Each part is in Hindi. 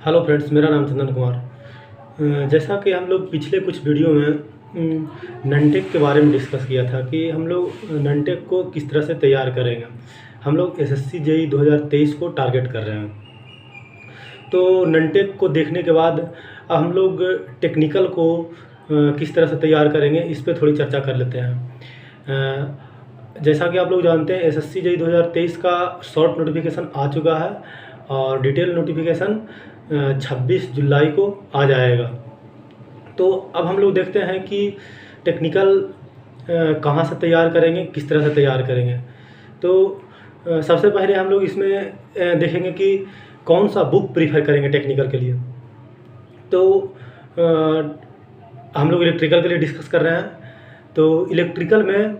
हेलो फ्रेंड्स, मेरा नाम चंदन कुमार। जैसा कि हम लोग पिछले कुछ वीडियो में ननटेक के बारे में डिस्कस किया था कि हम लोग ननटेक को किस तरह से तैयार करेंगे। हम लोग एसएससी जेईई 2023 को टारगेट कर रहे हैं। तो ननटेक को देखने के बाद अब हम लोग टेक्निकल को किस तरह से तैयार करेंगे, इस पर थोड़ी चर्चा कर लेते हैं। जैसा कि आप लोग जानते हैं, एसएससी जेईई 2023 का शॉर्ट नोटिफिकेशन आ चुका है और डिटेल नोटिफिकेशन 26 जुलाई को आ जाएगा। तो अब हम लोग देखते हैं कि टेक्निकल कहाँ से तैयार करेंगे, किस तरह से तैयार करेंगे। तो सबसे पहले हम लोग इसमें देखेंगे कि कौन सा बुक प्रीफर करेंगे टेक्निकल के लिए। तो हम लोग इलेक्ट्रिकल के लिए डिस्कस कर रहे हैं। तो इलेक्ट्रिकल में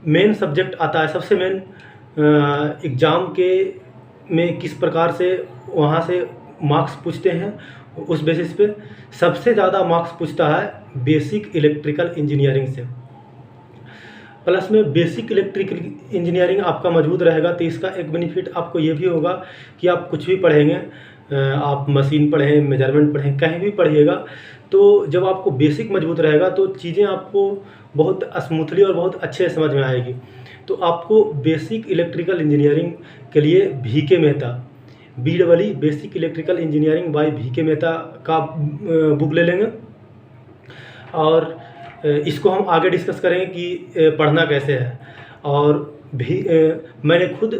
मेन सब्जेक्ट आता है, सबसे मेन एग्ज़ाम के में किस प्रकार से वहाँ से मार्क्स पूछते हैं, उस बेसिस पे सबसे ज़्यादा मार्क्स पूछता है बेसिक इलेक्ट्रिकल इंजीनियरिंग से। प्लस में बेसिक इलेक्ट्रिकल इंजीनियरिंग आपका मजबूत रहेगा तो इसका एक बेनिफिट आपको ये भी होगा कि आप कुछ भी पढ़ेंगे, आप मशीन पढ़ें, मेजरमेंट पढ़ें, कहीं भी पढ़िएगा, तो जब आपको बेसिक मजबूत रहेगा तो चीज़ें आपको बहुत स्मूथली और बहुत अच्छे से समझ में आएगी। तो आपको बेसिक इलेक्ट्रिकल इंजीनियरिंग के लिए VK Mehta, BEE basic electrical engineering bye VK Mehta का बुक ले लेंगे और इसको हम आगे डिस्कस करेंगे कि पढ़ना कैसे है। और भी मैंने खुद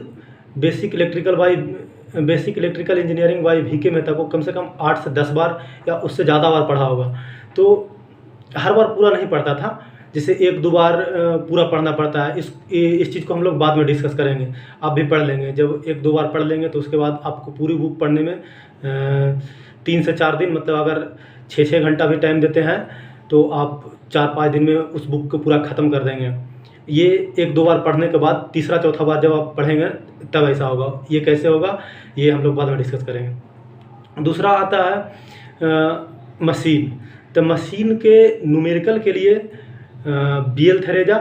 basic electrical engineering bye VK Mehta को कम से कम 8 से 10 बार या उससे ज़्यादा बार पढ़ा होगा। तो हर बार पूरा नहीं पढ़ता था, जिसे 1-2 बार पूरा पढ़ना पड़ता है। इस चीज़ को हम लोग बाद में डिस्कस करेंगे। आप भी पढ़ लेंगे, जब 1-2 बार पढ़ लेंगे तो उसके बाद आपको पूरी बुक पढ़ने में 3 से 4 दिन, मतलब अगर 6-6 घंटा भी टाइम देते हैं तो आप 4-5 दिन में उस बुक को पूरा ख़त्म कर देंगे। ये 1-2 बार पढ़ने के बाद तीसरा-चौथा बार जब आप पढ़ेंगे तब ऐसा होगा। ये कैसे होगा, ये हम लोग बाद में डिस्कस करेंगे। दूसरा आता है मशीन। तो मशीन के न्यूमेरिकल के लिए BL थरेजा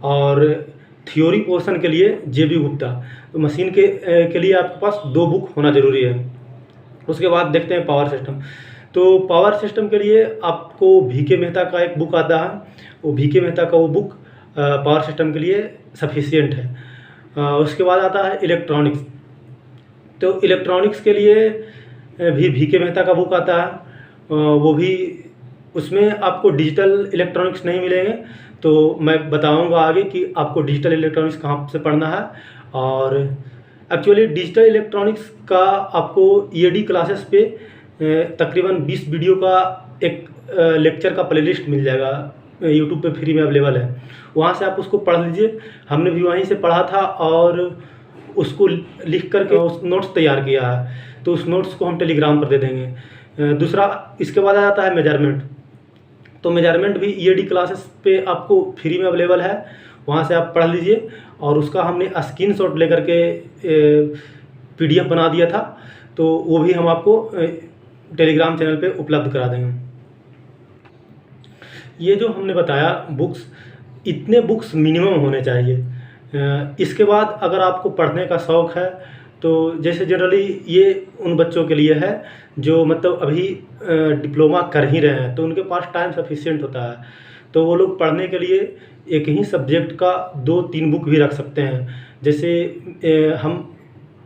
और थ्योरी पोर्शन के लिए JB गुप्ता। तो मशीन के लिए आपके पास 2 बुक होना ज़रूरी है। उसके बाद देखते हैं पावर सिस्टम। तो पावर सिस्टम के लिए आपको VK मेहता का एक बुक आता है, वो VK मेहता का वो बुक पावर सिस्टम के लिए सफिशिएंट है। उसके बाद आता है इलेक्ट्रॉनिक्स। तो इलेक्ट्रॉनिक्स के लिए भी VK मेहता का बुक आता है, वो भी, उसमें आपको डिजिटल इलेक्ट्रॉनिक्स नहीं मिलेंगे। तो मैं बताऊंगा आगे कि आपको डिजिटल इलेक्ट्रॉनिक्स कहाँ से पढ़ना है। और एक्चुअली डिजिटल इलेक्ट्रॉनिक्स का आपको EAD क्लासेस पे तकरीबन 20 वीडियो का एक लेक्चर का प्लेलिस्ट मिल जाएगा, यूट्यूब पे फ्री में अवेलेबल है। वहाँ से आप उसको पढ़ लीजिए। हमने भी वहीं से पढ़ा था और उसको लिख करके उस नोट्स तैयार किया है, तो उस नोट्स को हम टेलीग्राम पर दे देंगे। दूसरा इसके बाद आ जाता है मेजरमेंट। तो मेजरमेंट भी EAD क्लासेस पे आपको फ्री में अवेलेबल है, वहाँ से आप पढ़ लीजिए। और उसका हमने स्क्रीनशॉट लेकर के PDF बना दिया था, तो वो भी हम आपको टेलीग्राम चैनल पे उपलब्ध करा देंगे। ये जो हमने बताया बुक्स, इतने बुक्स मिनिमम होने चाहिए। इसके बाद अगर आपको पढ़ने का शौक़ है तो जैसे जनरली ये उन बच्चों के लिए है जो मतलब अभी डिप्लोमा कर ही रहे हैं, तो उनके पास टाइम सफिशिएंट होता है, तो वो लोग पढ़ने के लिए एक ही सब्जेक्ट का 2-3 बुक भी रख सकते हैं। जैसे हम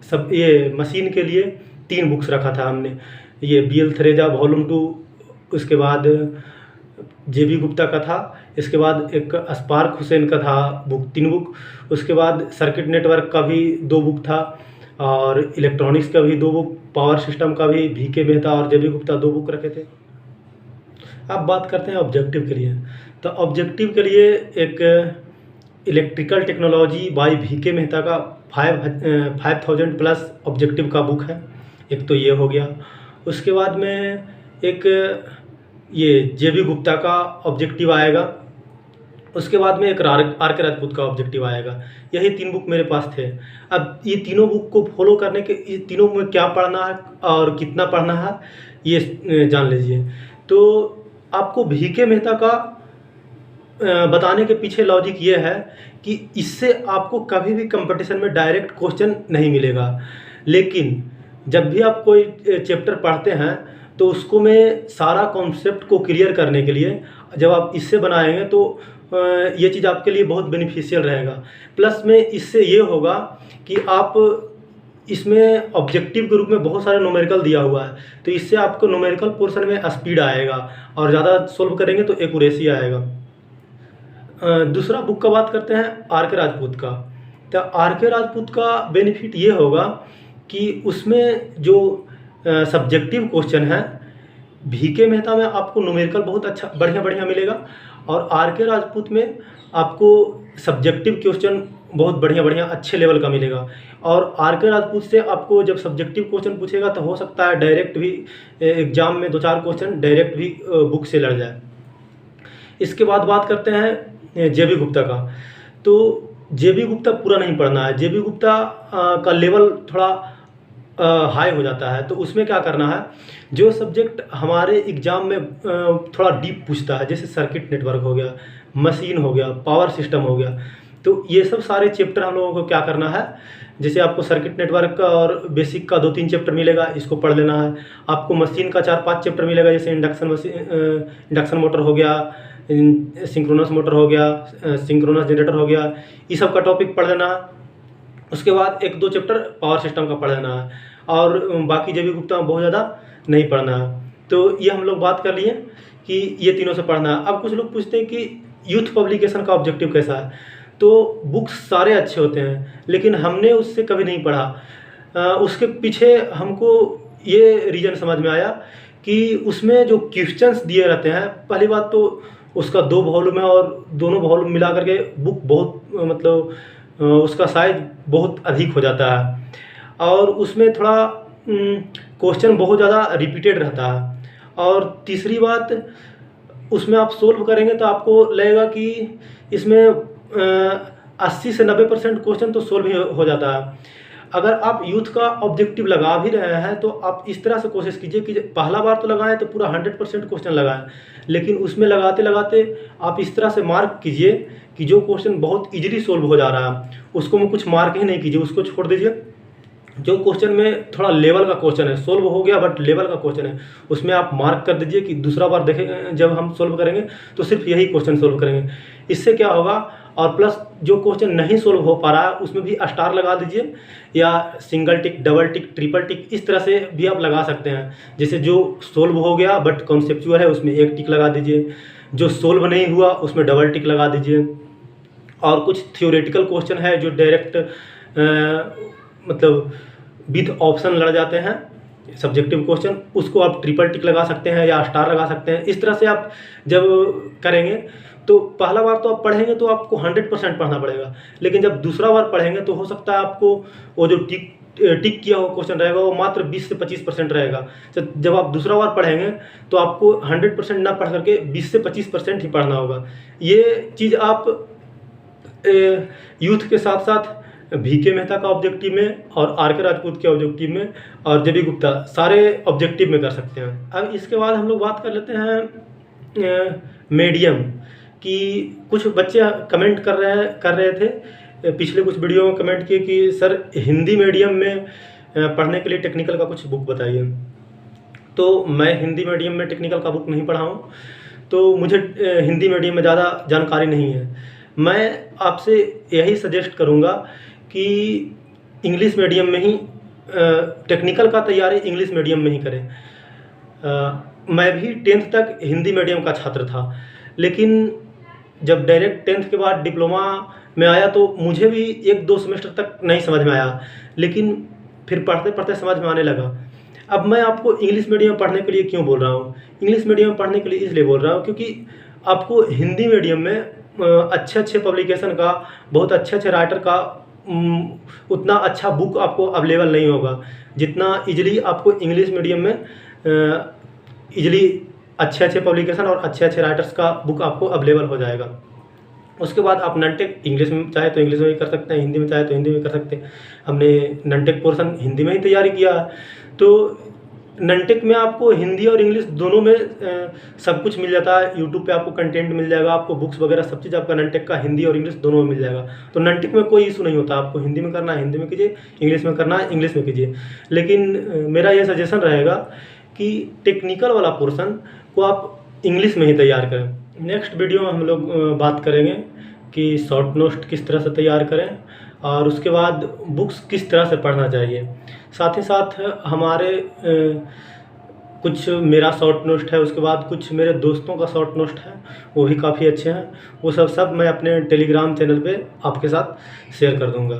सब ये मशीन के लिए 3 बुक्स रखा था हमने, ये BL थरेजा वॉल्यूम 2, उसके बाद JB गुप्ता का था, इसके बाद एक अस्पार्क हुसैन का था बुक, 3 बुक। उसके बाद सर्किट नेटवर्क का भी 2 बुक था और इलेक्ट्रॉनिक्स का भी 2 बुक, पावर सिस्टम का भी VK मेहता और JB गुप्ता 2 बुक रखे थे। अब बात करते हैं ऑब्जेक्टिव के लिए। तो ऑब्जेक्टिव के लिए एक electrical technology by VK Mehta का 5000 प्लस ऑब्जेक्टिव का बुक है, एक तो ये हो गया। उसके बाद में एक ये JB गुप्ता का ऑब्जेक्टिव आएगा। उसके बाद में एक RK राजपूत का ऑब्जेक्टिव आएगा। यही 3 बुक मेरे पास थे। अब ये तीनों बुक को फॉलो करने के, ये तीनों में क्या पढ़ना है और कितना पढ़ना है ये जान लीजिए। तो आपको VK मेहता का बताने के पीछे लॉजिक ये है कि इससे आपको कभी भी कंपटीशन में डायरेक्ट क्वेश्चन नहीं मिलेगा, लेकिन जब भी आप कोई चैप्टर पढ़ते हैं तो उसको में सारा कॉन्सेप्ट को क्लियर करने के लिए जब आप इससे बनाएंगे तो ये चीज़ आपके लिए बहुत बेनिफिशियल रहेगा। प्लस में इससे ये होगा कि आप इसमें ऑब्जेक्टिव के रूप में बहुत सारे न्यूमेरिकल दिया हुआ है, तो इससे आपको न्यूमेरिकल पोर्शन में स्पीड आएगा और ज़्यादा सोल्व करेंगे तो एक्यूरेसी आएगा। दूसरा बुक का बात करते हैं आर के राजपूत का। तो आर के राजपूत का बेनिफिट ये होगा कि उसमें जो सब्जेक्टिव क्वेश्चन है, VK मेहता में आपको न्यूमेरिकल बहुत अच्छा बढ़िया मिलेगा और आर के राजपूत में आपको सब्जेक्टिव क्वेश्चन बहुत बढ़िया अच्छे लेवल का मिलेगा। और आर के राजपूत से आपको जब सब्जेक्टिव क्वेश्चन पूछेगा तो हो सकता है डायरेक्ट भी एग्जाम में 2-4 क्वेश्चन डायरेक्ट भी बुक से लड़ जाए। इसके बाद बात करते हैं JB गुप्ता का। तो JB गुप्ता पूरा नहीं पढ़ना है, JB गुप्ता का लेवल थोड़ा हाई हो जाता है। तो उसमें क्या करना है, जो सब्जेक्ट हमारे एग्ज़ाम में थोड़ा डीप पूछता है, जैसे सर्किट नेटवर्क हो गया, मशीन हो गया, पावर सिस्टम हो गया, तो ये सब सारे चैप्टर हम लोगों को क्या करना है, जैसे आपको सर्किट नेटवर्क का और बेसिक का 2-3 चैप्टर मिलेगा, इसको पढ़ लेना है। आपको मशीन का 4-5 चैप्टर मिलेगा, जैसे इंडक्शन मोटर हो गया, सिंक्रोनस मोटर हो गया, सिंक्रोनस जनरेटर हो गया, ये सब का टॉपिक पढ़ लेना है। उसके बाद 1-2 चैप्टर पावर सिस्टम का पढ़ लेना है और बाकी JB गुप्ता में बहुत ज़्यादा नहीं पढ़ना है। तो ये हम लोग बात कर लिए कि ये तीनों से पढ़ना है। अब कुछ लोग पूछते हैं कि यूथ पब्लिकेशन का ऑब्जेक्टिव कैसा है। तो बुक्स सारे अच्छे होते हैं लेकिन हमने उससे कभी नहीं पढ़ा। उसके पीछे हमको ये रीज़न समझ में आया कि उसमें जो क्वेश्चंस दिए रहते हैं, पहली बात तो उसका 2 वॉल्यूम है और दोनों वॉल्यूम मिला करके बुक बहुत मतलब उसका साइज बहुत अधिक हो जाता है और उसमें थोड़ा क्वेश्चन बहुत ज़्यादा रिपीटेड रहता है। और तीसरी बात, उसमें आप सोल्व करेंगे तो आपको लगेगा कि इसमें 80 से 90% क्वेश्चन तो सोल्व ही हो जाता है। अगर आप यूथ का ऑब्जेक्टिव लगा भी रहे हैं तो आप इस तरह से कोशिश कीजिए कि पहला बार तो लगाएं तो पूरा 100% क्वेश्चन लगाएं, लेकिन उसमें लगाते लगाते आप इस तरह से मार्क कीजिए कि जो क्वेश्चन बहुत इजीली सोल्व हो जा रहा है उसको में कुछ मार्क ही नहीं कीजिए, उसको छोड़ दीजिए। जो क्वेश्चन में थोड़ा लेवल का क्वेश्चन है, सोल्व हो गया बट लेवल का क्वेश्चन है, उसमें आप मार्क कर दीजिए कि दूसरा बार देखें जब हम सोल्व करेंगे तो सिर्फ यही क्वेश्चन सोल्व करेंगे। इससे क्या होगा, और प्लस जो क्वेश्चन नहीं सोल्व हो पा रहा है उसमें भी स्टार लगा दीजिए या सिंगल टिक, डबल टिक, ट्रिपल टिक, इस तरह से भी आप लगा सकते हैं। जैसे जो सोल्व हो गया बट कॉन्सेप्चुअल है उसमें 1 टिक लगा दीजिए, जो सोल्व नहीं हुआ उसमें डबल टिक लगा दीजिए। और कुछ थियोरेटिकल क्वेश्चन है जो डायरेक्ट मतलब विथ ऑप्शन लड़ जाते हैं, सब्जेक्टिव क्वेश्चन, उसको आप ट्रिपल टिक लगा सकते हैं या स्टार लगा सकते हैं। इस तरह से आप जब करेंगे तो पहला बार तो आप पढ़ेंगे तो आपको 100% पढ़ना पड़ेगा, लेकिन जब दूसरा बार पढ़ेंगे तो हो सकता है आपको वो जो टिक किया हुआ क्वेश्चन रहेगा वो मात्र 20 से 25% रहेगा। तो जब आप दूसरा बार पढ़ेंगे तो आपको 100% ना पढ़ करके 20 से 25% ही पढ़ना होगा। ये चीज़ आप यूथ के साथ साथ VK मेहता का ऑब्जेक्टिव में और आर के राजपूत के ऑब्जेक्टिव में और JB गुप्ता सारे ऑब्जेक्टिव में कर सकते हैं। अब इसके बाद हम लोग बात कर लेते हैं मीडियम कि कुछ बच्चे कमेंट कर रहे थे पिछले कुछ वीडियो में, कमेंट किए कि सर हिंदी मीडियम में पढ़ने के लिए टेक्निकल का कुछ बुक बताइए। तो मैं हिंदी मीडियम में टेक्निकल का बुक नहीं पढ़ा हूँ, तो मुझे हिंदी मीडियम में ज़्यादा जानकारी नहीं है। मैं आपसे यही सजेस्ट करूँगा कि इंग्लिश मीडियम में ही टेक्निकल का तैयारी इंग्लिश मीडियम में ही करें। मैं भी 10th तक हिंदी मीडियम का छात्र था, लेकिन जब डायरेक्ट 10th के बाद डिप्लोमा में आया तो मुझे भी 1-2 सेमेस्टर तक नहीं समझ में आया, लेकिन फिर पढ़ते पढ़ते समझ में आने लगा। अब मैं आपको इंग्लिश मीडियम में पढ़ने के लिए क्यों बोल रहा हूँ, इंग्लिश मीडियम में पढ़ने के लिए इसलिए बोल रहा हूँ क्योंकि आपको हिंदी मीडियम में अच्छे पब्लिकेशन का, बहुत अच्छे राइटर का उतना अच्छा बुक आपको अवेलेबल नहीं होगा जितना इजीली आपको इंग्लिश मीडियम में इजीली अच्छे पब्लिकेशन और अच्छे राइटर्स का बुक आपको अवेलेबल हो जाएगा। उसके बाद आप ननटेक इंग्लिश में चाहे तो इंग्लिश में भी कर सकते हैं, हिंदी में चाहे तो हिंदी में कर सकते हैं। हमने ननटेक पोर्शन हिंदी में ही तैयारी किया है। तो ननटेक में आपको हिंदी और इंग्लिश दोनों में सब कुछ मिल जाता है। यूट्यूब पे आपको कंटेंट मिल जाएगा, आपको बुक्स वगैरह सब चीज़ आपका ननटेक का हिंदी और इंग्लिश दोनों में मिल जाएगा। तो ननटेक में कोई इशू नहीं होता, आपको हिंदी में करना है हिंदी में कीजिए, इंग्लिश में करना है इंग्लिश में कीजिए। लेकिन मेरा ये सजेशन रहेगा कि टेक्निकल वाला पोर्शन को आप इंग्लिश में ही तैयार करें। नेक्स्ट वीडियो में हम लोग बात करेंगे कि शॉर्ट नोट्स किस तरह से तैयार करें और उसके बाद बुक्स किस तरह से पढ़ना चाहिए। साथ ही साथ हमारे कुछ मेरा शॉर्ट नोट है, उसके बाद कुछ मेरे दोस्तों का शॉर्ट नोट है, वो भी काफ़ी अच्छे हैं। वो सब मैं अपने टेलीग्राम चैनल पे आपके साथ शेयर कर दूँगा।